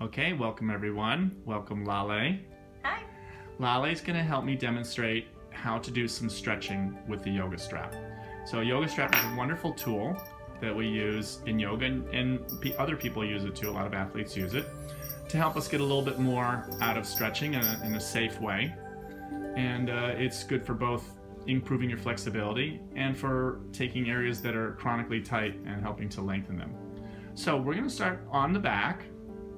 Okay, welcome everyone. Welcome Lale. Hi. Lale's going to help me demonstrate how to do some stretching with the yoga strap. So a yoga strap is a wonderful tool that we use in yoga, and other people use it too. A lot of athletes use it to help us get a little bit more out of stretching in a safe way. And it's good for both improving your flexibility and for taking areas that are chronically tight and helping to lengthen them. So we're going to start on the back.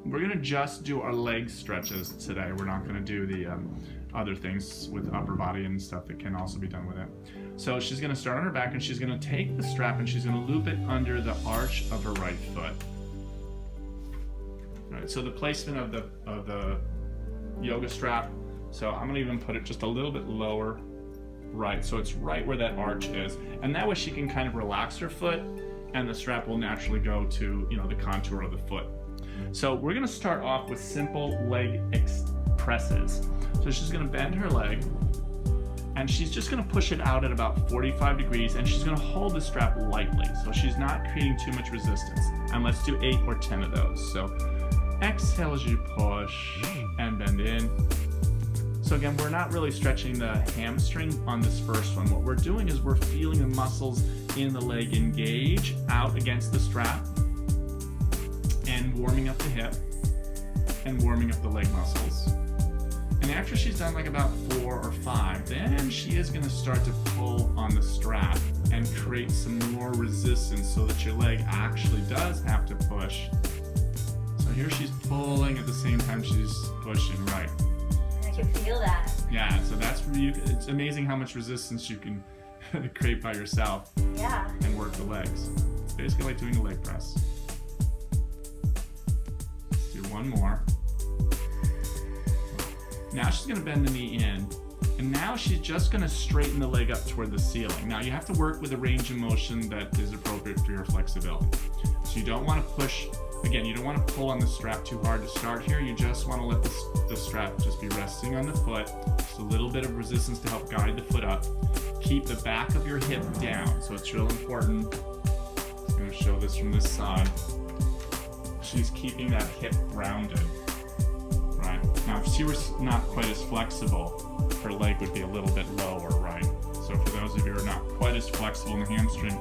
We're going to just do our leg stretches today. We're not going to do the other things with upper body and stuff that can also be done with it. So she's going to start on her back, and she's going to take the strap and she's going to loop it under the arch of her right foot. All right, so the placement of the yoga strap, so I'm going to even put it just a little bit lower right, so it's right where that arch is, and that way she can kind of relax her foot and the strap will naturally go to the contour of the foot. So we're going to start off with simple leg presses. So she's going to bend her leg and she's just going to push it out at about 45 degrees, and she's going to hold the strap lightly so she's not creating too much resistance. And let's do 8 or 10 of those. So exhale as you push and bend in. So again, we're not really stretching the hamstring on this first one. What we're doing is we're feeling the muscles in the leg engage out against the strap and warming up the hip and warming up the leg muscles. And after she's done like about 4 or 5, then she is going to start to pull on the strap and create some more resistance so that your leg actually does have to push. So here she's pulling at the same time she's pushing, right? I can feel that. Yeah, so that's for you. It's amazing how much resistance you can create by yourself. Yeah. And work the legs. It's basically like doing a leg press. Let's do one more. Now she's going to bend the knee in, and now she's just going to straighten the leg up toward the ceiling. Now you have to work with a range of motion that is appropriate for your flexibility. So you don't want to push, again, you don't want to pull on the strap too hard to start here. You just want to let the strap just be resting on the foot. Just a little bit of resistance to help guide the foot up. Keep the back of your hip down, so it's real important. I'm going to show this from this side. She's keeping that hip grounded. Right. Now, if she was not quite as flexible, her leg would be a little bit lower, right? So for those of you who are not quite as flexible in the hamstring,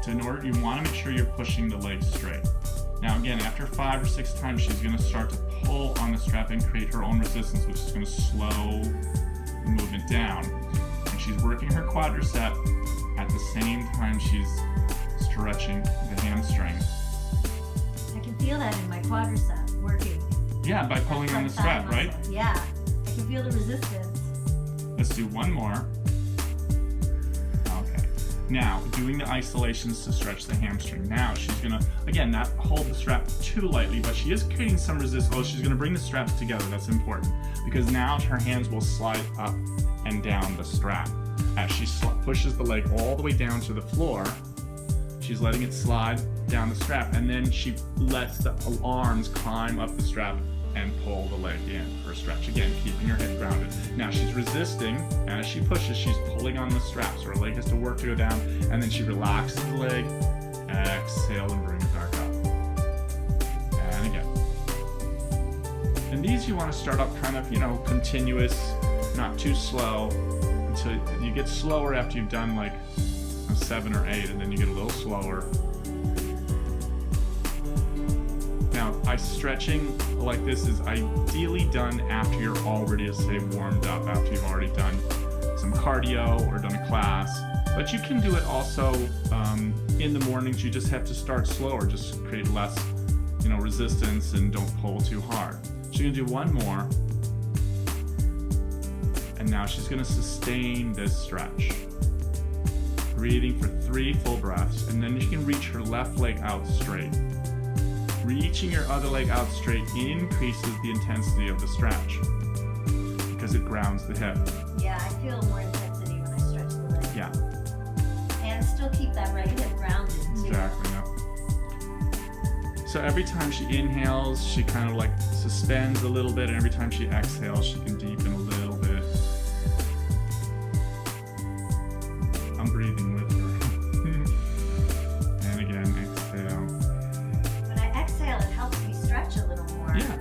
you want to make sure you're pushing the leg straight. Now again, after 5 or 6 times, she's going to start to pull on the strap and create her own resistance, which is going to slow the movement down. And she's working her quadricep at the same time she's stretching the hamstring. I can feel that in my quadricep working. Yeah, by pulling on the strap, right? Yeah, I can feel the resistance. Let's do one more. Okay. Now, doing the isolations to stretch the hamstring. Now, she's gonna, again, not hold the strap too lightly, but she is creating some resistance. Oh, she's gonna bring the straps together. That's important, because now her hands will slide up and down the strap. As she pushes the leg all the way down to the floor, she's letting it slide down the strap, and then she lets the arms climb up the strap and pull the leg in for a stretch. Again, keeping her hip grounded. Now she's resisting, and as she pushes, she's pulling on the strap, so her leg has to work to go down, and then she relaxes the leg, exhale, and bring it back up. And again. And these you want to start up kind of, continuous, not too slow, until you get slower after you've done like 7 or 8, and then you get a little slower. Now, stretching like this is ideally done after you're already, say, warmed up, after you've already done some cardio or done a class. But you can do it also in the mornings. You just have to start slower, just create less, resistance, and don't pull too hard. So you're gonna do one more, and now she's gonna sustain this stretch. Breathing for 3 full breaths, and then you can reach her left leg out straight. Reaching your other leg out straight increases the intensity of the stretch because it grounds the hip. Yeah, I feel more intensity when I stretch the leg. Yeah. And still keep that right hip grounded too. Exactly, yeah. So every time she inhales, she kind of like suspends a little bit, and every time she exhales, she can deepen a little bit. I'm breathing with her. And again, exhale. When I exhale, it helps me stretch a little more. Yeah.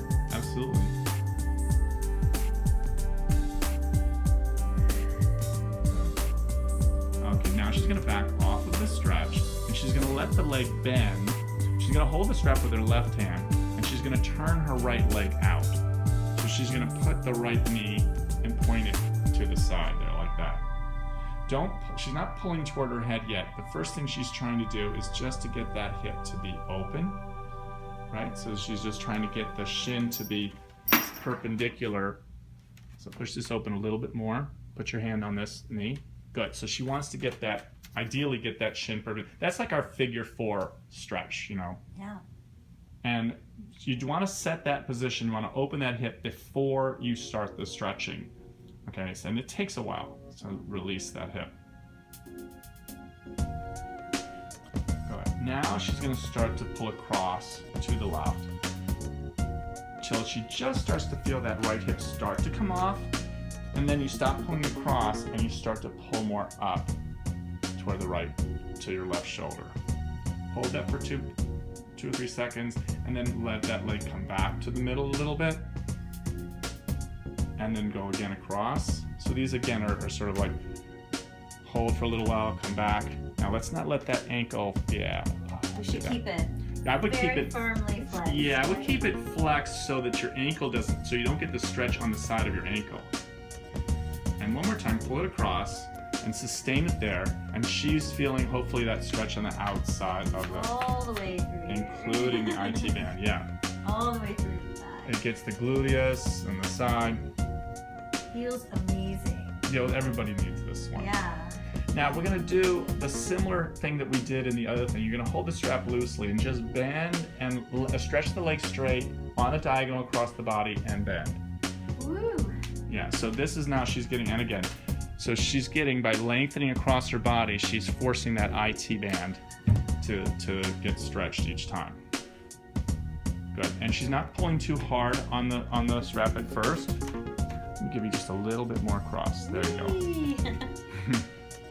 the leg bend. She's gonna hold the strap with her left hand, and she's gonna turn her right leg out. So she's gonna put the right knee and point it to the side there like that. She's not pulling toward her head yet. The first thing she's trying to do is just to get that hip to be open, right? So she's just trying to get the shin to be perpendicular. So push this open a little bit more. Put your hand on this knee. Good. So she wants to get that, ideally get that shin perfect. That's like our figure 4 stretch, you know? Yeah. And you want to set that position, you want to open that hip before you start the stretching. Okay, so, and it takes a while to release that hip. Good. Now she's going to start to pull across to the left until she just starts to feel that right hip start to come off, and then you stop pulling across and you start to pull more up toward the right to your left shoulder. Hold that for 2 or 3 seconds, and then let that leg come back to the middle a little bit, and then go again across. So these again are sort of like hold for a little while, come back. Now let's not let that ankle, We should keep it I would keep it firmly flexed. Yeah, I would keep it flexed so that your ankle doesn't, so you don't get the stretch on the side of your ankle. And one more time, pull it across and sustain it there. And she's feeling hopefully that stretch on the outside of the, all the way through, including the IT band. Yeah. All the way through the thigh. It gets the gluteus and the side. Feels amazing. You know, everybody needs this one. Yeah. Now we're gonna do the similar thing that we did in the other thing. You're gonna hold the strap loosely and just bend and stretch the leg straight on a diagonal across the body and bend. Woo. Yeah, so this is now she's getting, and again, so she's getting, by lengthening across her body, she's forcing that IT band to get stretched each time. Good, and she's not pulling too hard on the strap at first. Let me give you just a little bit more across. There you go.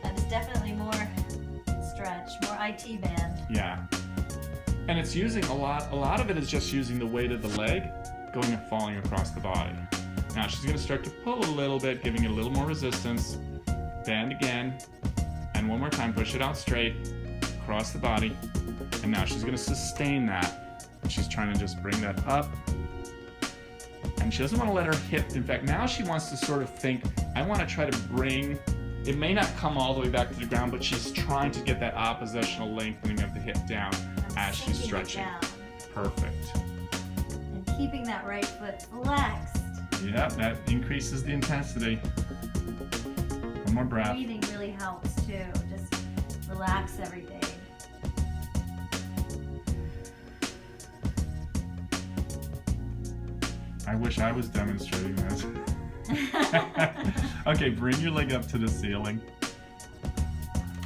That is definitely more stretch, more IT band. Yeah, and it's using a lot of it is just using the weight of the leg going and falling across the body. Now she's going to start to pull a little bit, giving it a little more resistance. Bend again, and one more time, push it out straight across the body. And now she's going to sustain that. And she's trying to just bring that up. And she doesn't want to let her hip, in fact, now she wants to sort of think, I want to try to bring, it may not come all the way back to the ground, but she's trying to get that oppositional lengthening of the hip down as she's stretching. Perfect. And keeping that right foot flexed. Yeah, that increases the intensity. One more breath. Breathing really helps too. Just relax everything. I wish I was demonstrating this. Okay, bring your leg up to the ceiling.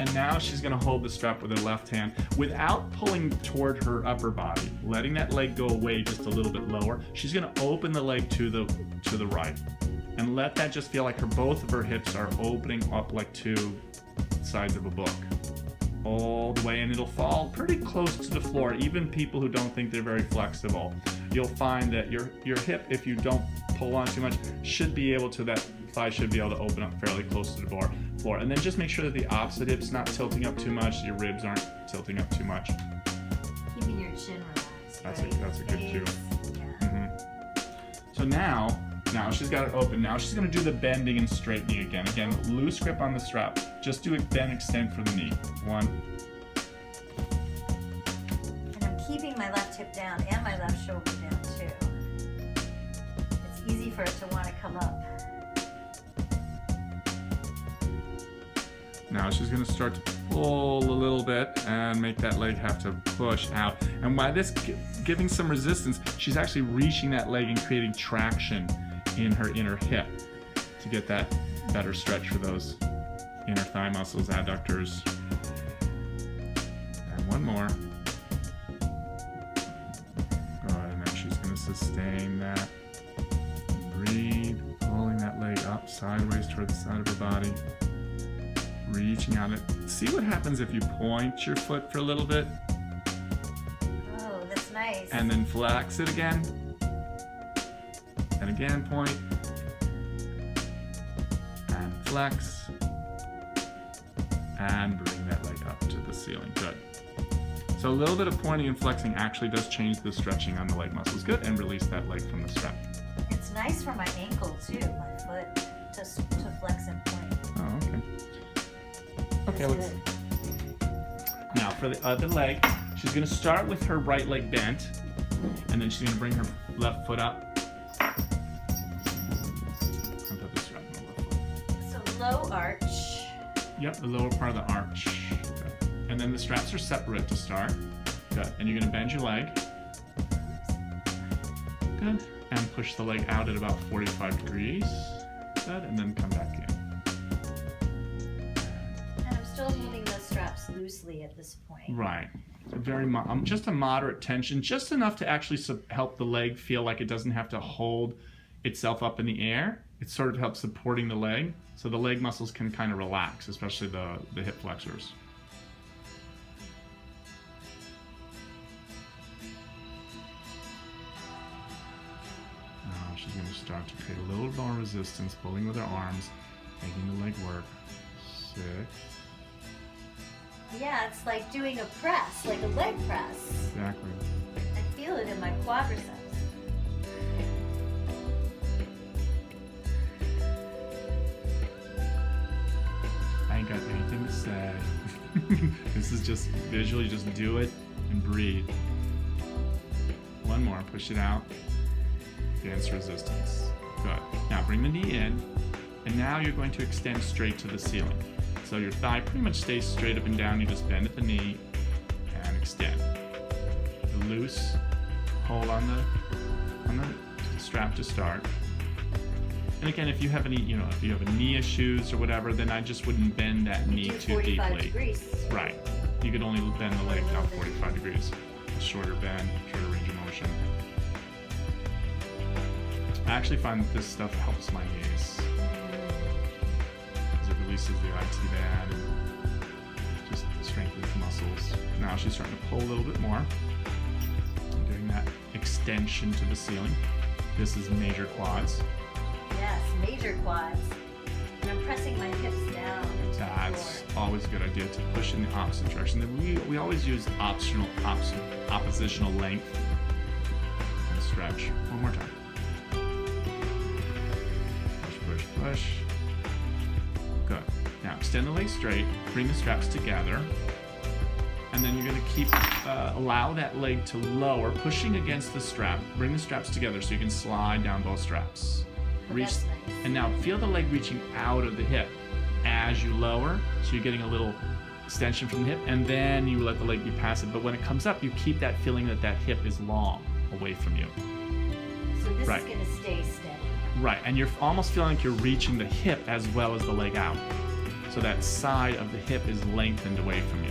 And now she's going to hold the strap with her left hand without pulling toward her upper body, letting that leg go away just a little bit lower. She's going to open the leg to the right and let that just feel like both of her hips are opening up like 2 sides of a book. All the way, and it'll fall pretty close to the floor. Even people who don't think they're very flexible, you'll find that your hip, if you don't pull on too much, should be able to, that thigh should be able to open up fairly close to the floor. And then just make sure that the opposite hip's not tilting up too much, your ribs aren't tilting up too much. Keeping your chin relaxed. That's right? a good cue. Yeah. So now she's got it open. Now she's going to do the bending and straightening again. Again, loose grip on the strap. Just do it, then extend for the knee. 1. And I'm keeping my left hip down and my left shoulder down too. It's easy for it to want to come up. Now she's going to start to pull a little bit and make that leg have to push out. And by this giving some resistance, she's actually reaching that leg and creating traction in her inner hip to get that better stretch for those inner thigh muscles, adductors. And one more. Good, and now she's going to sustain that. Breathe, pulling that leg up sideways toward the side of her body. Reaching out it. See what happens if you point your foot for a little bit. Oh, that's nice. And then flex it again. And again, point. And flex. And bring that leg up to the ceiling. Good. So a little bit of pointing and flexing actually does change the stretching on the leg muscles. Good, and release that leg from the strap. It's nice for my ankle too, my foot, to flex and point. Oh, okay. Okay, That's let's. good. Now for the other leg, she's gonna start with her right leg bent, and then she's gonna bring her left foot up. And put the strap on the left foot. So low arch. Yep, the lower part of the arch. Good. And then the straps are separate to start. Good. And you're gonna bend your leg. Good. And push the leg out at about 45 degrees. Good. And then come back in. And I'm still holding the straps loosely at this point. Right. Very just a moderate tension, just enough to actually help the leg feel like it doesn't have to hold itself up in the air. It sort of helps supporting the leg, so the leg muscles can kind of relax, especially the hip flexors. Now she's going to start to create a little more resistance, pulling with her arms, making the leg work. 6. Yeah, it's like doing a press, like a leg press. Exactly. I feel it in my quadriceps. I ain't got anything to say. This is just visually, just do it and breathe. One more, push it out. Dance resistance. Good. Now bring the knee in, and now you're going to extend straight to the ceiling. So your thigh pretty much stays straight up and down. You just bend at the knee and extend. Loose hold on the strap to start. And again, if you have any, if you have a knee issues or whatever, then I just wouldn't bend that knee too 45 deeply. degrees. Right. You could only bend the leg about 45 degrees. A shorter bend, shorter range of motion. I actually find that this stuff helps my knees. Because it releases the IT band and just strengthens the muscles. Now she's starting to pull a little bit more. Doing that extension to the ceiling. This is major quads. Yes, major quads. And I'm pressing my hips down into the That's floor. always a good idea to push in the opposite direction. Then we always use oppositional length and stretch. One more time. Push, push, push. Good. Now extend the leg straight, bring the straps together, and then you're going to keep, allow that leg to lower, pushing against the strap. Bring the straps together so you can slide down both straps. Reach, That's nice. and now feel the leg reaching out of the hip as you lower, so you're getting a little extension from the hip, and then you let the leg be passive. But when it comes up, you keep that feeling that that hip is long away from you. So this Right. is going to stay steady. Right, and you're almost feeling like you're reaching the hip as well as the leg out. So that side of the hip is lengthened away from you.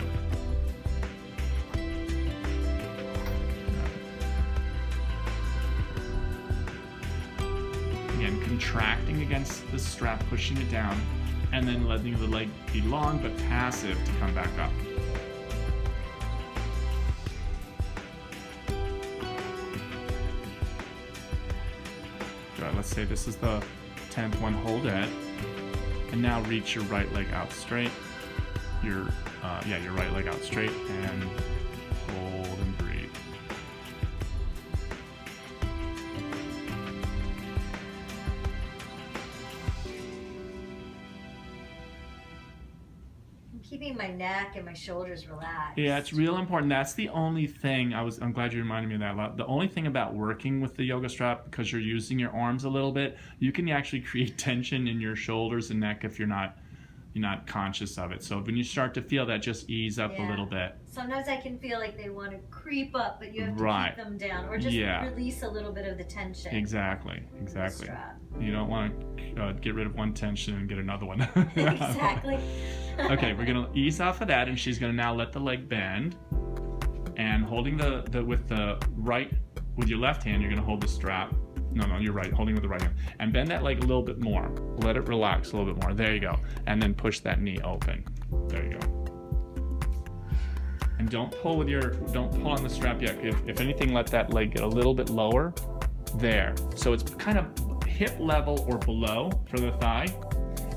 Again, contracting against the strap, pushing it down, and then letting the leg be long but passive to come back up. Good. Let's say this is the 10th one. Hold it, and now reach your right leg out straight. Your right leg out straight, and hold and breathe. I'm keeping my neck and my shoulders relaxed. Yeah, it's real important. That's the only thing I'm glad you reminded me of that. The only thing about working with the yoga strap, because you're using your arms a little bit, you can actually create tension in your shoulders and neck if you're not conscious of it. So when you start to feel that, just ease up a Yeah. little bit. Sometimes I can feel like they want to creep up, but you have to Right. keep them down, or just Yeah. release a little bit of the tension. Exactly. in the strap. You don't want to get rid of one tension and get another one. Exactly. Okay, we're gonna ease off of that, and she's gonna now let the leg bend, and holding with your left hand, you're gonna hold the strap. No, you're right, holding with the right hand, and bend that leg a little bit more. Let it relax a little bit more. There you go, and then push that knee open. There you go. And don't pull on the strap yet. If anything, let that leg get a little bit lower. There. So it's kind of hip level or below for the thigh,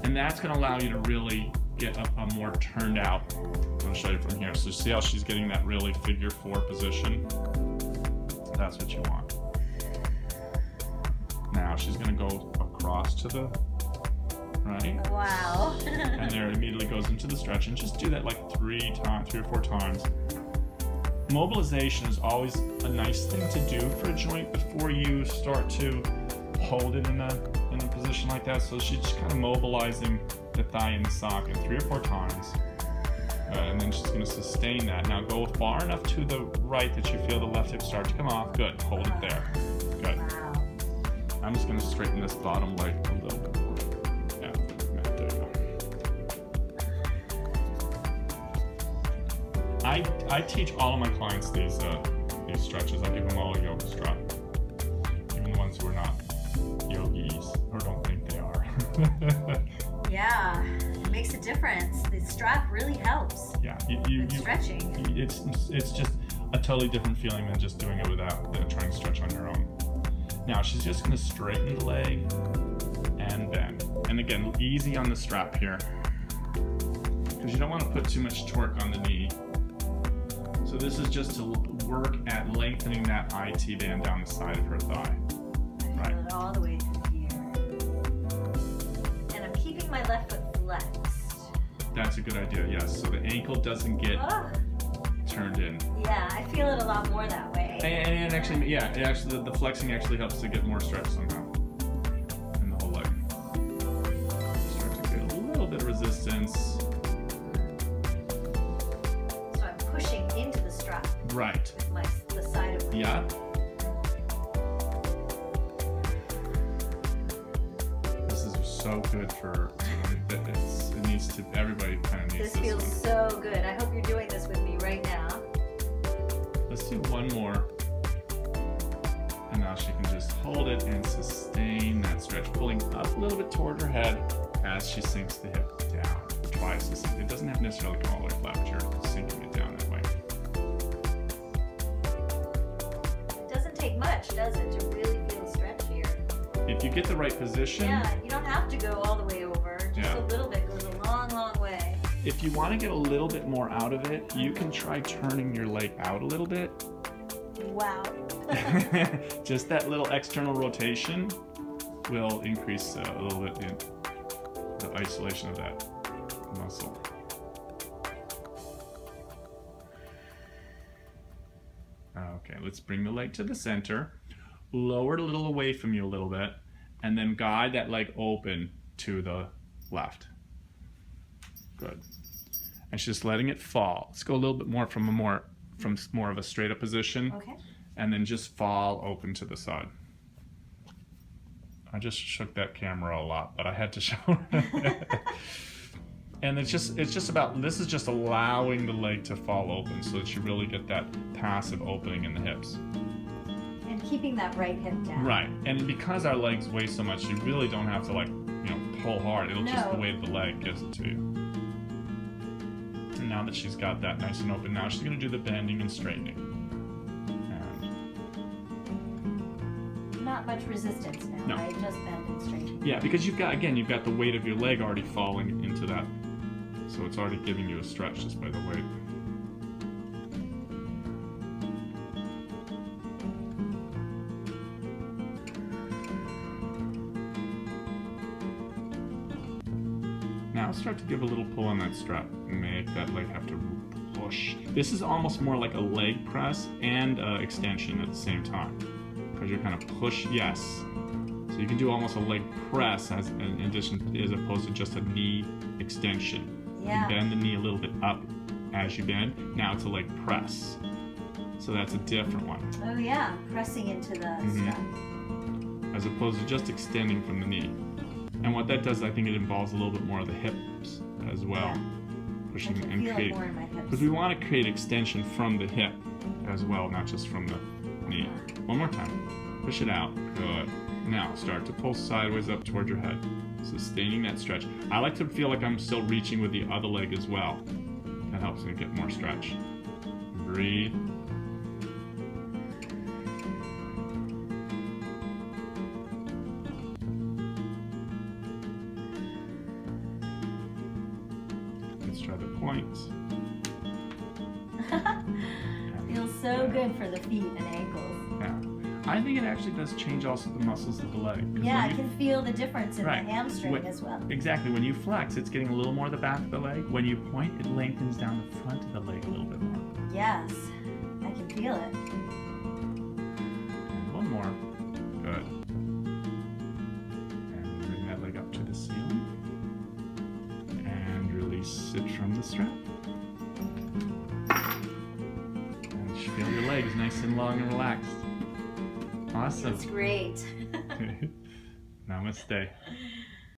and that's gonna allow you to really get a more turned out. I'll show you from here. So see how she's getting that really figure 4 position? That's what you want. Now she's gonna go across to the right. Wow. And there it immediately goes into the stretch, and just do that like 3 or 4 times. Mobilization is always a nice thing to do for a joint before you start to hold it in a position like that. So she's just kind of mobilizing the thigh in the socket 3 or 4 times. And then she's going to sustain that. Now go far enough to the right that you feel the left hip start to come off. Good. Hold it there. Good. Wow. I'm just going to straighten this bottom leg a little bit more. Yeah, there you go. I teach all of my clients these stretches. I give them all a yoga strap, even the ones who are not yogis or don't think they are. Yeah, it makes a difference. The strap really helps. Yeah, with stretching. It's just a totally different feeling than just doing it without trying to stretch on your own. Now she's just going to straighten the leg and bend. And again, easy on the strap here, because you don't want to put too much torque on the knee. So this is just to work at lengthening that IT band down the side of her thigh. I feel it all the way through here. And I'm keeping my left foot flexed. That's a good idea, yes. So the ankle doesn't get turned in. Yeah, I feel it a lot more that way. And actually, yeah, the flexing actually helps to get more stretch somehow in the whole leg. Start to get a little bit of resistance. So I'm pushing into the strap. Right. With the side of the Yeah. This is so good for. It needs to. Everybody kind of needs this feels one. so good. I hope you're doing this with me right now. Let's do one more. And now she can just hold it and sustain that stretch, pulling up a little bit toward her head as she sinks the hip down. Twice. It doesn't have to necessarily go all the way flat, but you're sinking it down that way. It doesn't take much, does it, to really feel the stretch here? If you get the right position. Yeah, you don't have to go all the way over. Just a little bit goes a long, long way. If you want to get a little bit more out of it, you can try turning your leg out a little bit. Wow. Just that little external rotation will increase a little bit in the isolation of that muscle. Okay, let's bring the leg to the center, lower it a little away from you a little bit, and then guide that leg open to the left. Good. And she's just letting it fall. Let's go a little bit more from more of a straight up position. Okay. And then just fall open to the side. I just shook that camera a lot, but I had to show her. And it's just about, this is just allowing the leg to fall open so that you really get that passive opening in the hips. And keeping that right hip down. Right. And because our legs weigh so much, you really don't have to pull hard. It'll just the way the leg gives it to you. And now that she's got that nice and open, now she's going to do the bending and straightening. Not much resistance now. No. I just bend and straighten. Yeah, because you've got the weight of your leg already falling into that. So it's already giving you a stretch just by the weight. Now start to give a little pull on that strap and make that leg have to push. This is almost more like a leg press and extension at the same time, because you're kind of push, yes. So you can do almost a leg press as opposed to just a knee extension. Yeah. You bend the knee a little bit up as you bend. Now it's a leg press. So that's a different one. Oh yeah, pressing into the strap. As opposed to just extending from the knee. And what that does, I think it involves a little bit more of the hips as well. Yeah. Pushing I can and feel create, it more in my hips. because we want to create extension from the hip as well, not just from the knee. One more time. Push it out. Good. Now start to pull sideways up toward your head, sustaining that stretch. I like to feel like I'm still reaching with the other leg as well. That helps me get more stretch. Breathe. are the points. Feels so good for the feet and ankles. Yeah. I think it actually does change also the muscles of the leg. 'Cause Yeah, I when can feel the difference in Right. the hamstring When- as well. Exactly. When you flex, it's getting a little more the back of the leg. When you point, it lengthens down the front of the leg a little bit more. Yes, I can feel it. And one more. Good. And bring that leg up to the ceiling. And release it from the strap. And you feel your legs nice and long and relaxed. Awesome. It's great. Namaste.